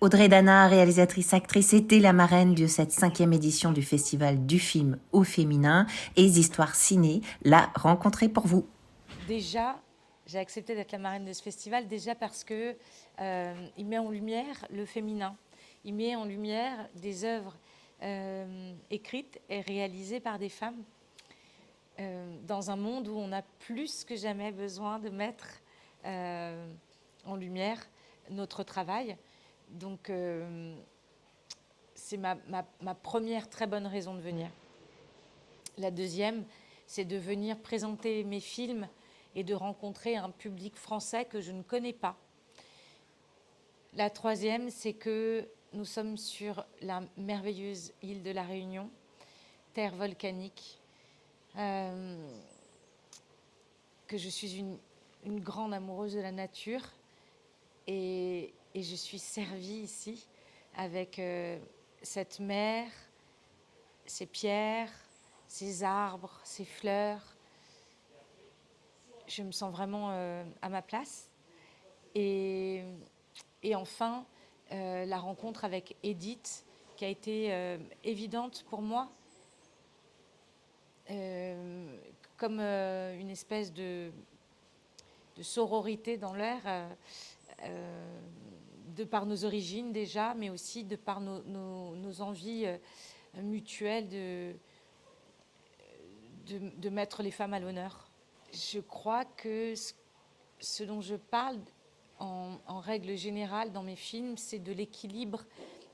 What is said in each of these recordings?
Audrey Dana, réalisatrice, actrice, était la marraine de cette 5e édition du Festival du film au féminin et Histoires Ciné l'a rencontrée pour vous. Déjà, j'ai accepté d'être la marraine de ce festival déjà parce que il met en lumière le féminin. Il met en lumière des œuvres écrites et réalisées par des femmes dans un monde où on a plus que jamais besoin de mettre en lumière notre travail. Donc, c'est ma première très bonne raison de venir. La deuxième, c'est de venir présenter mes films et de rencontrer un public français que je ne connais pas. La troisième, c'est que nous sommes sur la merveilleuse île de la Réunion, terre volcanique, que je suis une grande amoureuse de la nature et je suis servie ici avec cette mer, ces pierres, ces arbres, ces fleurs. Je me sens vraiment à ma place. Et enfin, la rencontre avec Edith, qui a été évidente pour moi, comme une espèce de sororité dans l'air, de par nos origines déjà, mais aussi de par nos envies mutuelles de mettre les femmes à l'honneur. Je crois que ce dont je parle en règle générale dans mes films, c'est de l'équilibre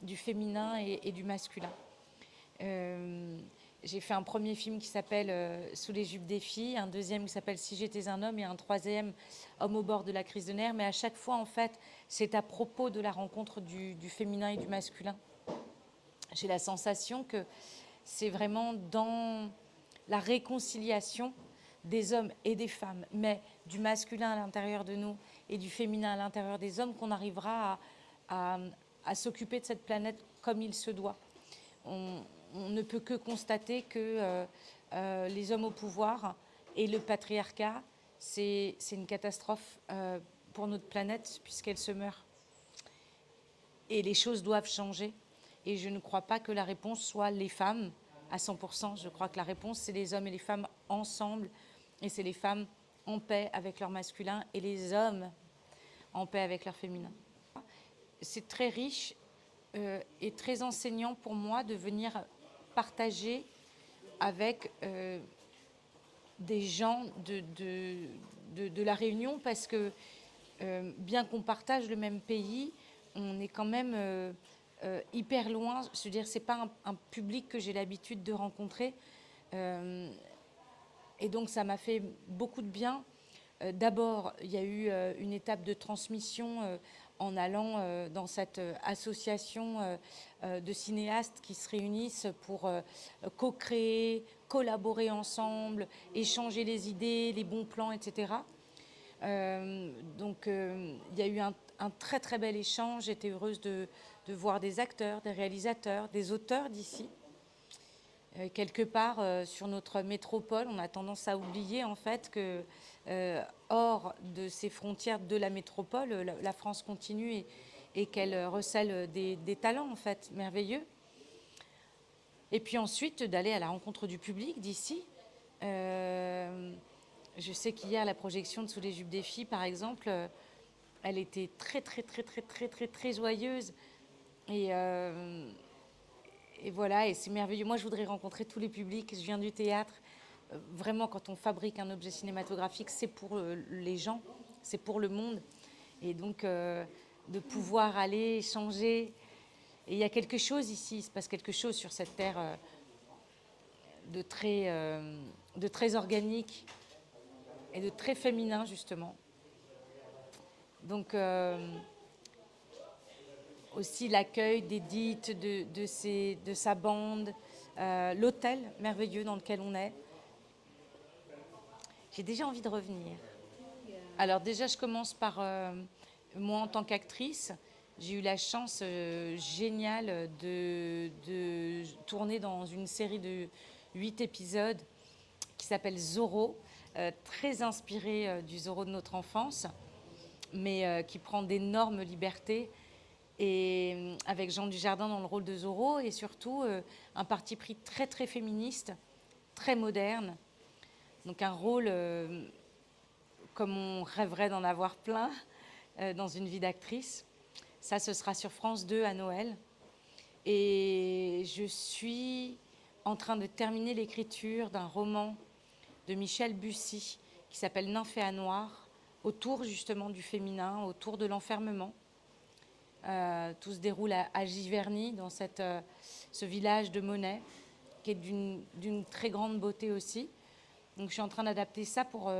du féminin et du masculin. J'ai fait un premier film qui s'appelle Sous les jupes des filles, un deuxième qui s'appelle Si j'étais un homme et un troisième Homme au bord de la crise de nerfs. Mais à chaque fois, en fait, c'est à propos de la rencontre du féminin et du masculin. J'ai la sensation que c'est vraiment dans la réconciliation des hommes et des femmes, mais du masculin à l'intérieur de nous et du féminin à l'intérieur des hommes qu'on arrivera à s'occuper de cette planète comme il se doit. On ne peut que constater que les hommes au pouvoir et le patriarcat, c'est une catastrophe pour notre planète puisqu'elle se meurt. Et les choses doivent changer. Et je ne crois pas que la réponse soit les femmes à 100%. Je crois que la réponse, c'est les hommes et les femmes ensemble. Et c'est les femmes en paix avec leur masculin et les hommes en paix avec leur féminin. C'est très riche et très enseignant pour moi de venir partager avec des gens de la Réunion parce que bien qu'on partage le même pays, on est quand même hyper loin. Je veux dire, c'est pas un public que j'ai l'habitude de rencontrer. Et donc, ça m'a fait beaucoup de bien. D'abord, il y a eu une étape de transmission en allant dans cette association de cinéastes qui se réunissent pour co-créer, collaborer ensemble, échanger les idées, les bons plans, etc. Donc, il y a eu un très très bel échange. J'étais heureuse de voir des acteurs, des réalisateurs, des auteurs d'ici. Quelque part sur notre métropole, on a tendance à oublier en fait que hors de ces frontières de la métropole, la France continue et qu'elle recèle des talents en fait merveilleux. Et puis ensuite d'aller à la rencontre du public d'ici. Je sais qu'hier la projection de Sous les jupes des filles, par exemple, elle était très très très très très très très joyeuse et voilà, et c'est merveilleux. Moi, je voudrais rencontrer tous les publics. Je viens du théâtre. Vraiment, quand on fabrique un objet cinématographique, c'est pour les gens, c'est pour le monde. Et donc, de pouvoir aller échanger. Et il y a quelque chose ici, il se passe quelque chose sur cette terre de très organique et de très féminin, justement. Donc, aussi l'accueil d'Edith, de sa bande, l'hôtel merveilleux dans lequel on est. J'ai déjà envie de revenir. Alors déjà, je commence par moi en tant qu'actrice. J'ai eu la chance géniale de tourner dans une série de 8 épisodes qui s'appelle Zorro, très inspirée du Zorro de notre enfance, mais qui prend d'énormes libertés. Et avec Jean Dujardin dans le rôle de Zorro, et surtout un parti pris très très féministe, très moderne. Donc un rôle comme on rêverait d'en avoir plein dans une vie d'actrice. Ça, ce sera sur France 2 à Noël. Et je suis en train de terminer l'écriture d'un roman de Michel Bussy qui s'appelle Nymphéa Noire, autour justement du féminin, autour de l'enfermement. Tout se déroule à Giverny, dans ce village de Monet, qui est d'une très grande beauté aussi. Donc je suis en train d'adapter ça pour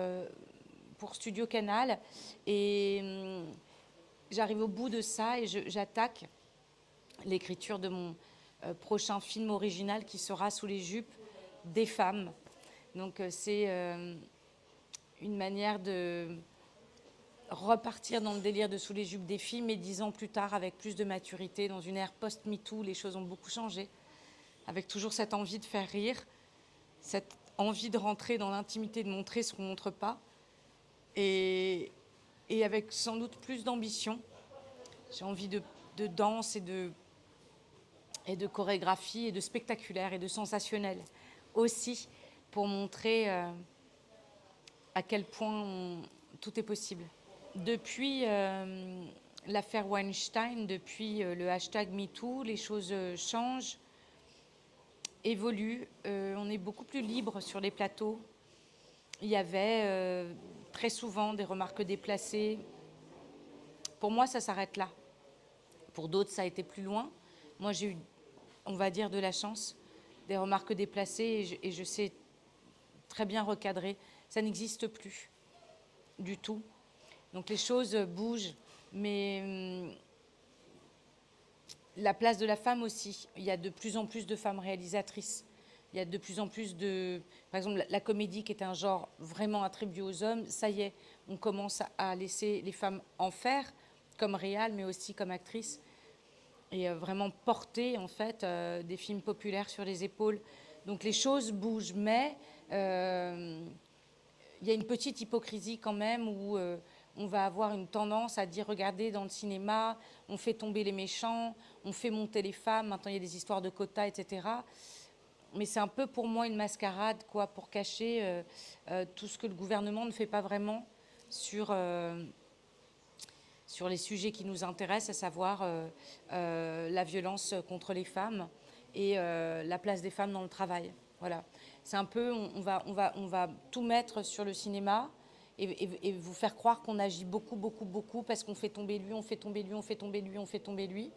Studio Canal. Et j'arrive au bout de ça et j'attaque l'écriture de mon prochain film original qui sera Sous les jupes des femmes. Donc c'est une manière de repartir dans le délire de Sous les jupes des filles, mais 10 ans plus tard, avec plus de maturité, dans une ère post-MeToo, les choses ont beaucoup changé, avec toujours cette envie de faire rire, cette envie de rentrer dans l'intimité, de montrer ce qu'on ne montre pas, et avec sans doute plus d'ambition. J'ai envie de danse et de chorégraphie et de spectaculaire et de sensationnel aussi, pour montrer à quel point tout est possible. Depuis l'affaire Weinstein, depuis le hashtag MeToo, les choses changent, évoluent. On est beaucoup plus libre sur les plateaux. Il y avait très souvent des remarques déplacées. Pour moi, ça s'arrête là. Pour d'autres, ça a été plus loin. Moi, j'ai eu, on va dire, de la chance, des remarques déplacées, et je sais très bien recadrer. Ça n'existe plus du tout. Donc les choses bougent, mais la place de la femme aussi. Il y a de plus en plus de femmes réalisatrices. Il y a de plus en plus de... Par exemple, la comédie, qui est un genre vraiment attribué aux hommes, ça y est, on commence à laisser les femmes en faire, comme réal, mais aussi comme actrices, et vraiment porter, en fait, des films populaires sur les épaules. Donc les choses bougent, mais il y a une petite hypocrisie quand même, où on va avoir une tendance à dire, regardez, dans le cinéma, on fait tomber les méchants, on fait monter les femmes, maintenant il y a des histoires de quotas, etc. Mais c'est un peu pour moi une mascarade, quoi, pour cacher tout ce que le gouvernement ne fait pas vraiment sur les sujets qui nous intéressent, à savoir la violence contre les femmes et la place des femmes dans le travail. Voilà. C'est un peu, on va tout mettre sur le cinéma, et vous faire croire qu'on agit beaucoup, beaucoup, beaucoup, parce qu'on fait tomber lui, on fait tomber lui, on fait tomber lui, on fait tomber lui.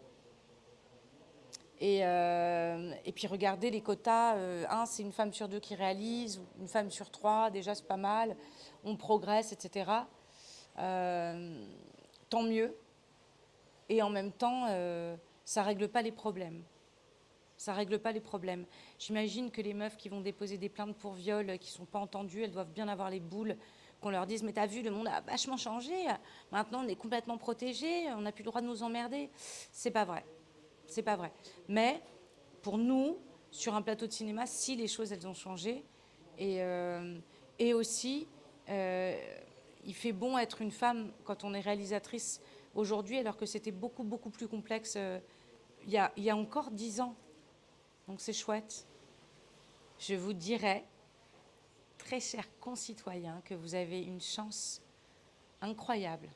Et puis regardez les quotas, c'est une femme sur 2 qui réalise, ou une femme sur 3, déjà c'est pas mal, on progresse, etc. Tant mieux. Et en même temps, ça règle pas les problèmes. Ça règle pas les problèmes. J'imagine que les meufs qui vont déposer des plaintes pour viol, qui sont pas entendues, elles doivent bien avoir les boules, qu'on leur dise, mais t'as vu, le monde a vachement changé, maintenant on est complètement protégés, on n'a plus le droit de nous emmerder. C'est pas vrai. C'est pas vrai. Mais pour nous, sur un plateau de cinéma, si les choses, elles ont changé, et aussi, il fait bon être une femme quand on est réalisatrice aujourd'hui, alors que c'était beaucoup, beaucoup plus complexe il y a encore 10 ans. Donc c'est chouette. Je vous dirais, très chers concitoyens, que vous avez une chance incroyable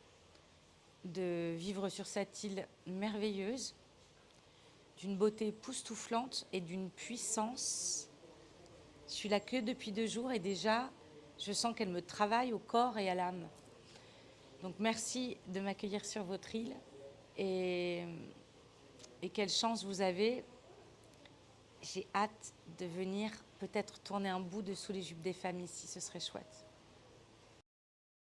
de vivre sur cette île merveilleuse, d'une beauté époustouflante et d'une puissance. Je suis là que depuis 2 jours, et déjà, je sens qu'elle me travaille au corps et à l'âme. Donc merci de m'accueillir sur votre île, et quelle chance vous avez. J'ai hâte de venir peut-être tourner un bout de Sous les jupes des femmes ici, ce serait chouette.